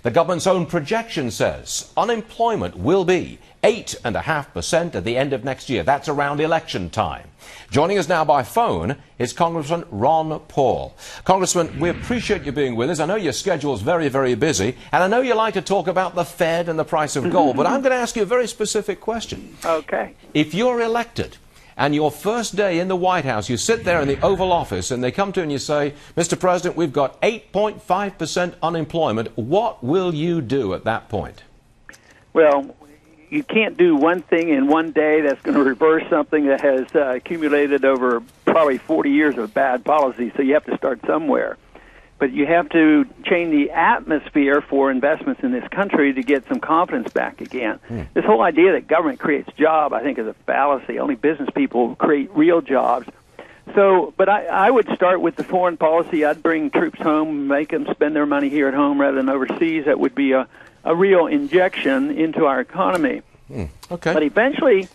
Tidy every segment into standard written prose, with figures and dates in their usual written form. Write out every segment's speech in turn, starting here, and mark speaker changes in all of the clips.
Speaker 1: The government's own projection says unemployment will be 8.5% at the end of next year. That's around election time. Joining us now by phone is Congressman Ron Paul. Congressman, we appreciate you being with us. I know your schedule is very, very busy, and I know you like to talk about the Fed and the price of gold, but I'm going to ask you a very specific question.
Speaker 2: Okay.
Speaker 1: If you're elected, and your first day in the White House, you sit there in the Oval Office and they come to you and you say, Mr. President, we've got 8.5% unemployment. What will you do at that point?
Speaker 2: Well, you can't do one thing in one day that's going to reverse something that has accumulated over probably 40 years of bad policy, so you have to start somewhere. But you have to change the atmosphere for investments in this country to get some confidence back again. This whole idea that government creates jobs, I think, is a fallacy. Only business people create real jobs. So, but I would start with the foreign policy. I'd bring troops home, make them spend their money here at home rather than overseas. That would be a real injection into our economy.
Speaker 1: Okay.
Speaker 2: But eventually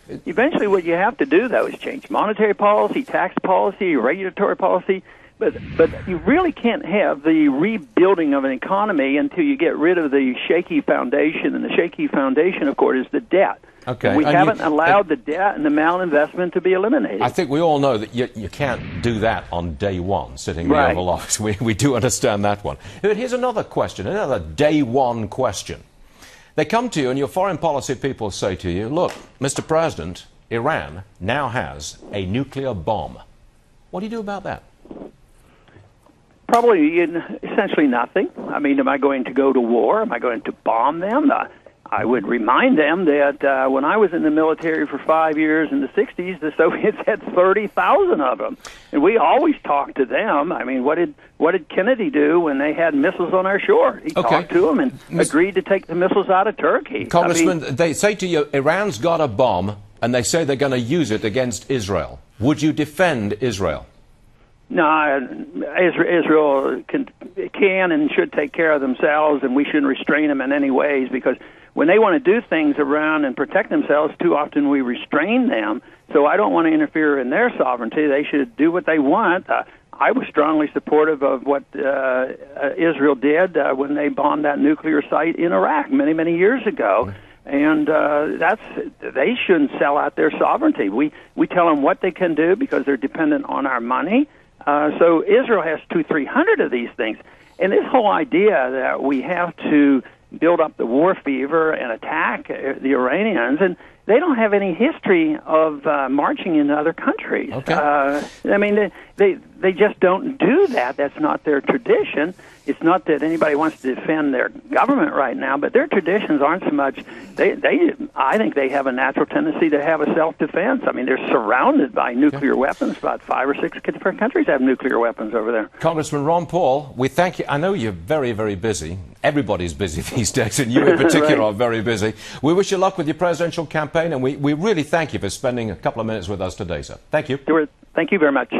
Speaker 2: what you have to do, though, is change monetary policy, tax policy, regulatory policy. But you really can't have the rebuilding of an economy until you get rid of the shaky foundation. And the shaky foundation, of course, is the debt.
Speaker 1: Okay.
Speaker 2: We haven't allowed the debt and the malinvestment to be eliminated.
Speaker 1: I think we all know that you can't do that on day one, sitting in the Oval Office. We do understand that one. But here's another question, another day one question. They come to you and your foreign policy people say to you, look, Mr. President, Iran now has a nuclear bomb. What do you do about that?
Speaker 2: Probably essentially nothing. I mean, am I going to go to war? Am I going to bomb them? I would remind them that when I was in the military for 5 years in the 60s, the Soviets had 30,000 of them. And we always talked to them. I mean, what did Kennedy do when they had missiles on our shore? He talked to them and agreed to take the missiles out of Turkey.
Speaker 1: Congressman, they say to you, Iran's got a bomb, and they say they're going to use it against Israel. Would you defend Israel?
Speaker 2: No, Israel can and should take care of themselves, and we shouldn't restrain them in any ways, because when they want to do things around and protect themselves, too often we restrain them. So I don't want to interfere in their sovereignty. They should do what they want. I was strongly supportive of what Israel did when they bombed that nuclear site in Iraq many, many years ago. And they shouldn't sell out their sovereignty. We tell them what they can do because they're dependent on our money. So Israel has 200-300 of these things. And this whole idea that we have to build up the war fever and attack the Iranians, and they don't have any history of marching into other countries.
Speaker 1: Okay.
Speaker 2: I mean, they just don't do that. That's not their tradition. It's not that anybody wants to defend their government right now, but their traditions aren't so much. I think they have a natural tendency to have a self-defense. I mean, they're surrounded by nuclear weapons. About 5 or 6 different countries have nuclear weapons over there.
Speaker 1: Congressman Ron Paul, we thank you. I know you're very, very busy. Everybody's busy these days, and you in particular are very busy. We wish you luck with your presidential campaign, and we really thank you for spending a couple of minutes with us today, sir. Thank you.
Speaker 2: Thank you very much.